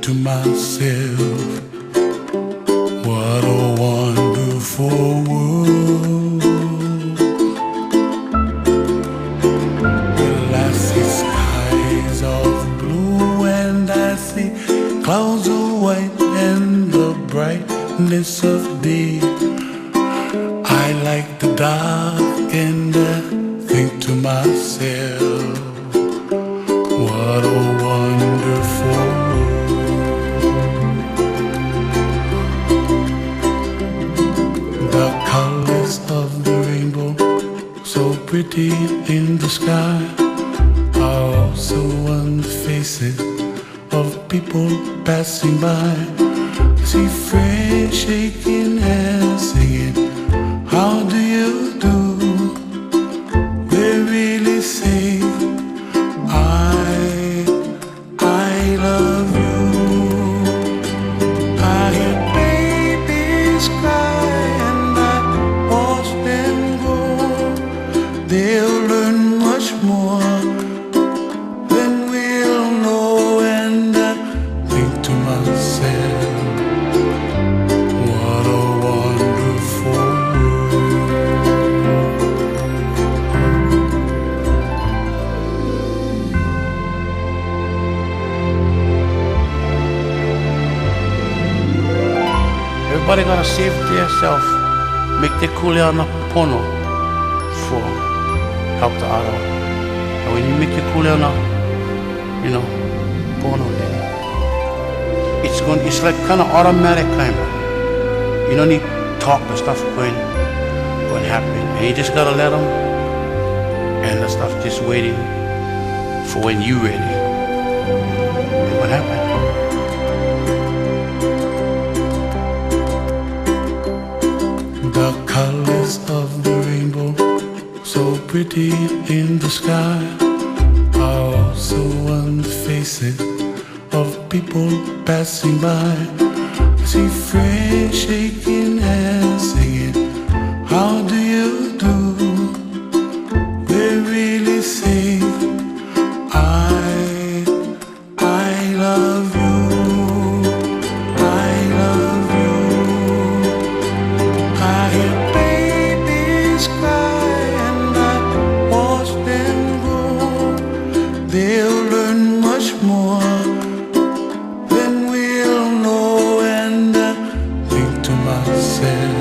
to myself, what a wonderful world. Well, I see skies of blue and I see clouds of white and the brightness of day. I like the dark and I think to myself, what a wonderful world. The colors of the rainbow, so pretty in the sky, are also on the faces of people passing by. I see friends shaking hands, singing, how do you do? They really say, I love you. I hear babies cry and I watch them grow. They'll learn much more than we'll know, and I think to myself, what a wonderful world. Everybody gotta save themselves, make the kuleana pono for help the other. And when you make your kuleana, pono, then it's like kind of automatic kind of. You don't need to talk, the stuff going to happen, and you just gotta let them, and the stuff just waiting for when you ready. And what happened? The colors of the rainbow, so pretty in the sky, are also on the faces of people passing by. I see friends shaking hands, singing, how do you do? They really say, I love you. I love you. I hear babies cry and I watch them grow. They'll learn much more than we'll know, and I think to myself,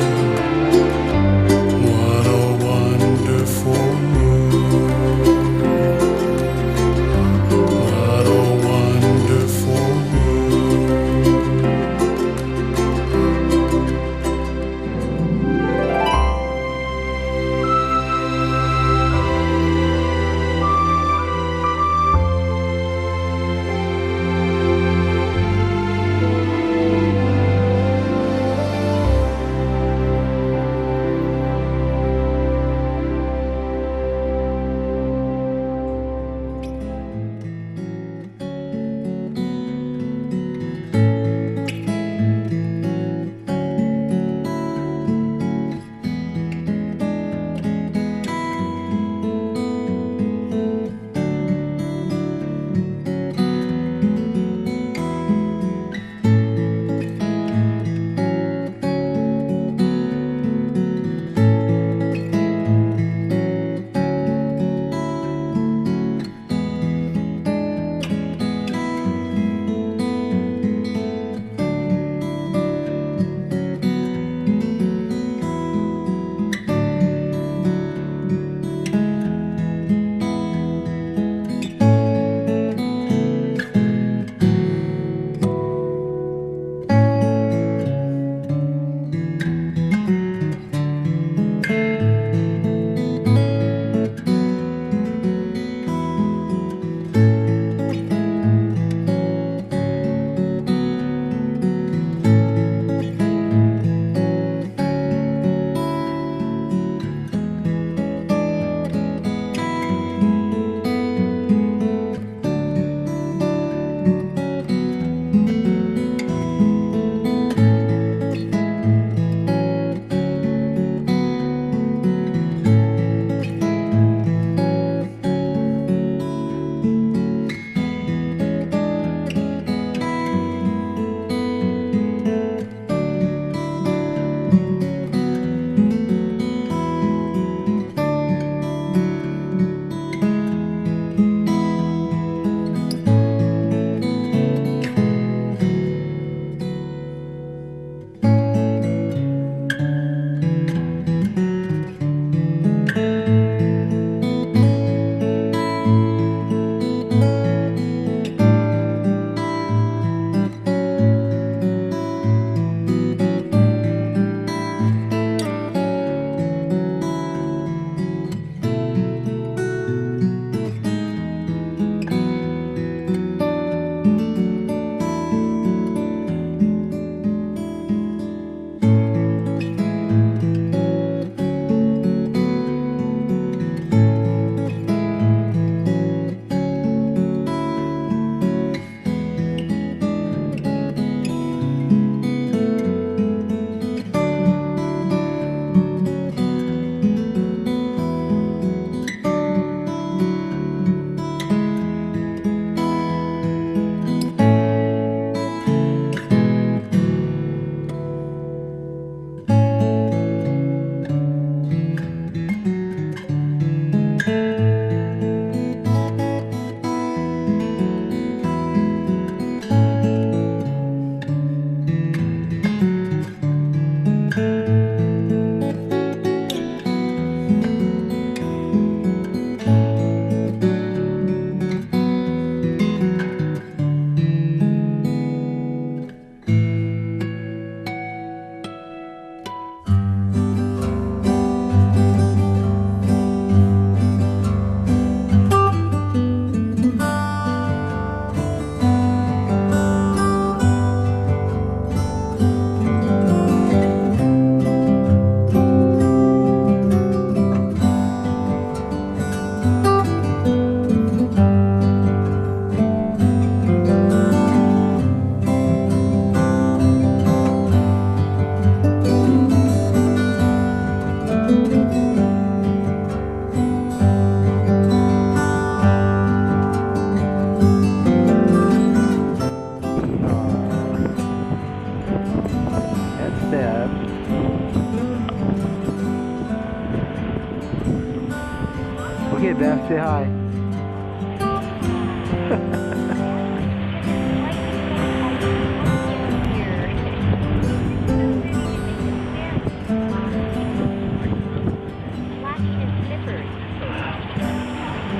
Beth, say hi.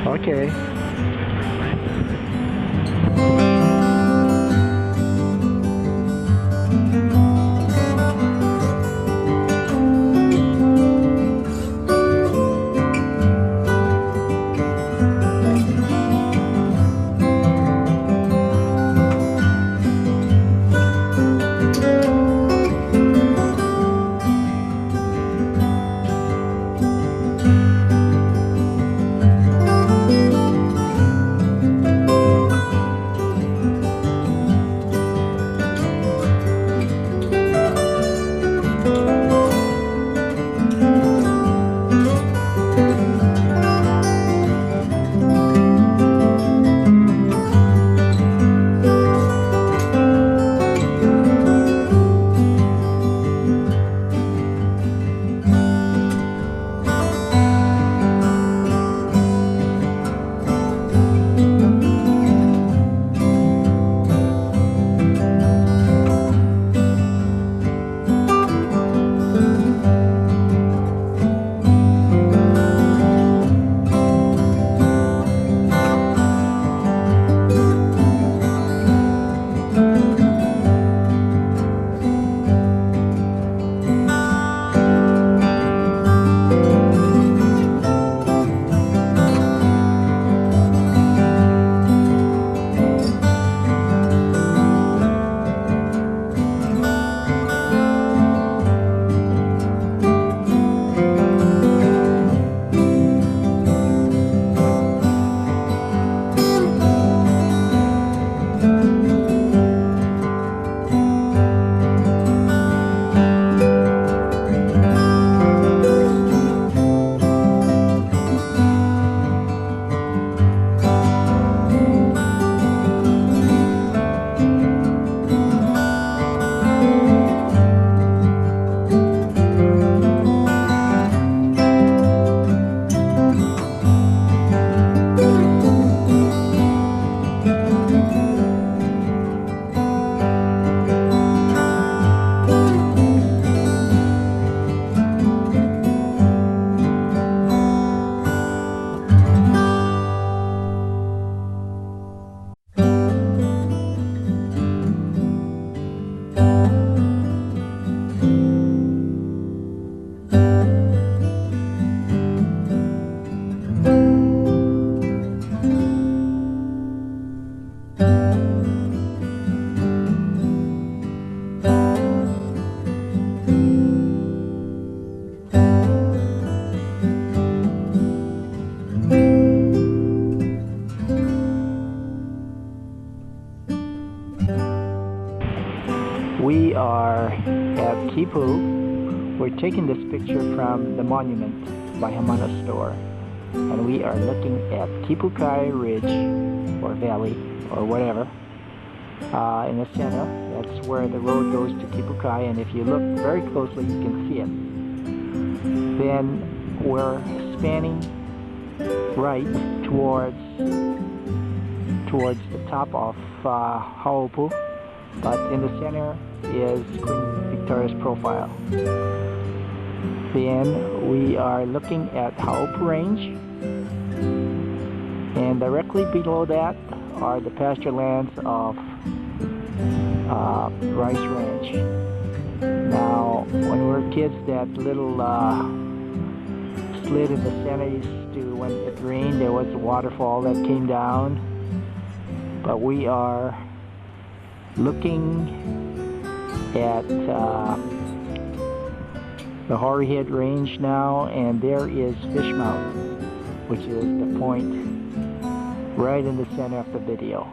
Okay. We are at Kipu. We're taking this picture from the monument by Hamana Store. And we are looking at Kipukai Ridge, or Valley, or whatever, in the center. That's where the road goes to Kipukai, and if you look very closely, you can see it. Then we're spanning right towards the top of Haupu, but in the center is Queen Victoria's profile. Then we are looking at Haupu Range, and directly below that are the pasture lands of Rice Ranch. Now, when we were kids, that little slit in the center used to, when it rained, there was a waterfall that came down. But we are looking at the Hoary Head Range now, and there is Fish Mountain, which is the point right in the center of the video.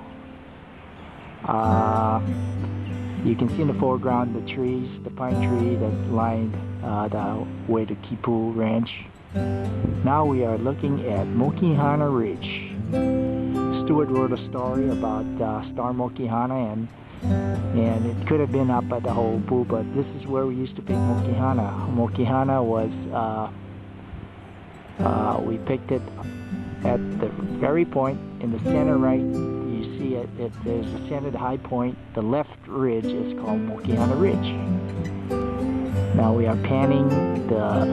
You can see in the foreground the trees, the pine tree that lined the way to Kipu Ranch. Now we are looking at Mokihana Ridge. Stewart wrote a story about Star Mokihana, and it could have been up at the Haupu, but this is where we used to pick Mokihana. Mokihana was, we picked it at the very point in the center right, you see it is the center, the high point. The left ridge is called Mokiana Ridge. Now we are panning the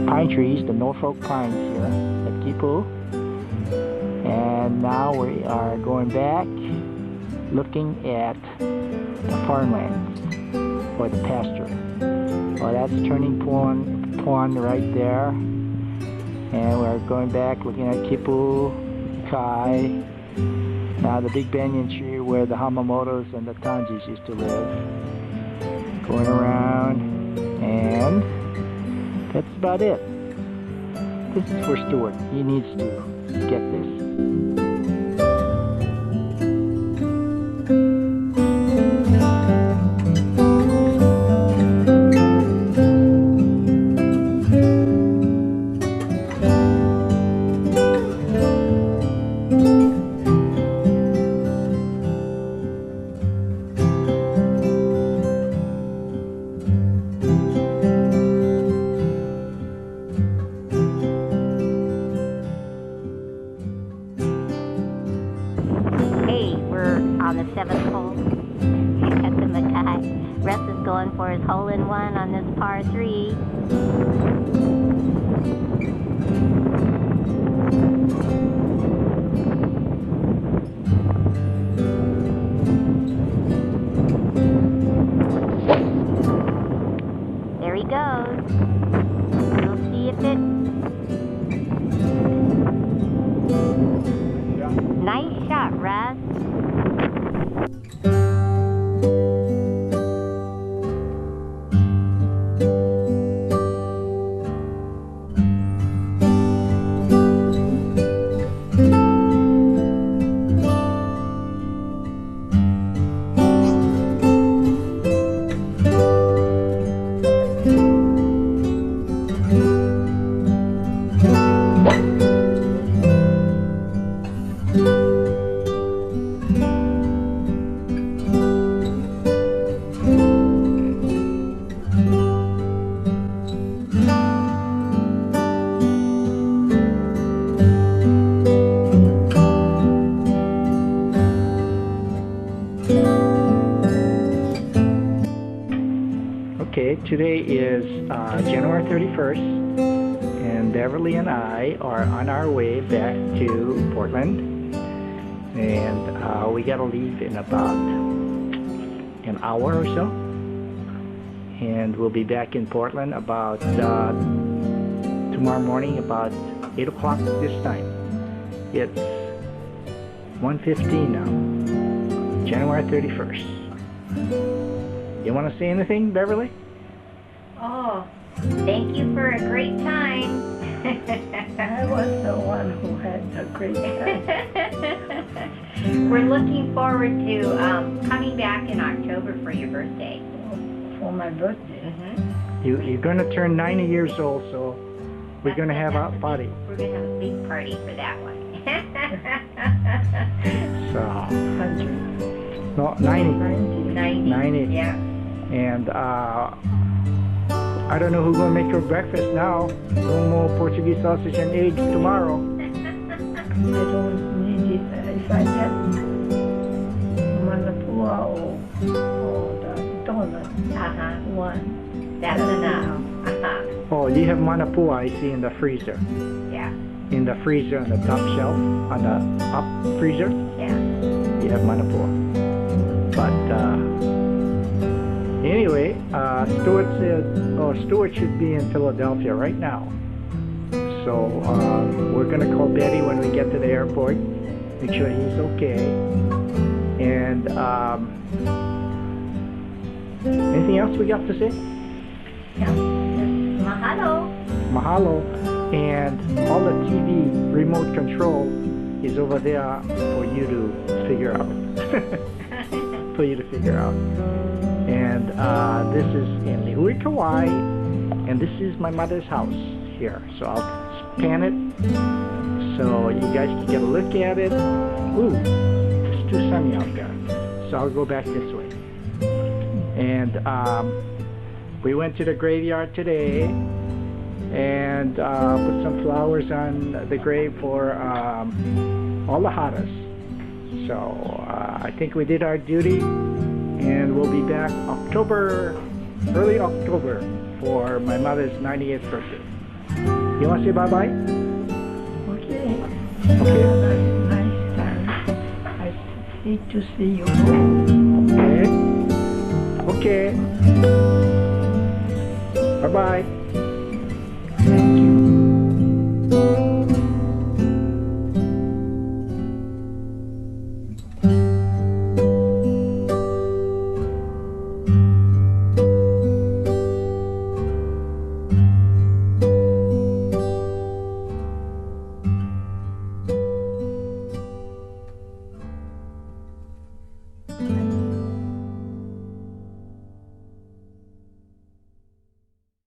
pine trees, the Norfolk pines here at Kipu. And now we are going back, looking at the farmlands or the pasture. Well, that's Turning Pond right there. And we're going back, looking at Kipu Kai. Now the big banyan tree where the Hamamotos and the Tanjis used to live. Going around, and that's about it. This is for Stuart. He needs to get this. On the 7th hole at the Mackay. Russ is going for his hole-in-one on this par 3. There he goes. We'll see if it... Nice shot, Russ. Okay, today is January 31st, and Beverly and I are on our way back to Portland, and we gotta leave in about an hour or so, and we'll be back in Portland about tomorrow morning about 8 o'clock this time. It's 1:15 now, January 31st. You want to say anything, Beverly? Oh, thank you for a great time. I was the one who had a great time. We're looking forward to coming back in October for your birthday. For my birthday. Mm-hmm. You're going to turn 90 years old, so we're going to have a party. We're going to have a big party for that one. So, 100. no, 90. 90. 90. Yeah. And I don't know who's going to make your breakfast now. No more Portuguese sausage and eggs tomorrow. I don't need it. If I get manapua or the donut, one. That's enough. Oh, you have manapua, I see, in the freezer. Yeah. In the freezer on the top shelf, on the up freezer, Yeah. you have manapua. But anyway, Stuart should be in Philadelphia right now. So we're gonna call Betty when we get to the airport, make sure he's okay. And anything else we got to say? Yeah. Mahalo. Mahalo. And all the TV remote control is over there for you to figure out. For you to figure out. And this is in Lihue, Hawaii, and this is my mother's house here. So I'll pan it so you guys can get a look at it. Ooh, it's too sunny out there. So I'll go back this way. And we went to the graveyard today, and put some flowers on the grave for all the Hadas. So I think we did our duty, and we'll be back early October for my mother's 90th birthday. You want to say bye-bye? Okay. Okay. Have a nice time. I hate to see you go. Okay. Okay. Bye-bye.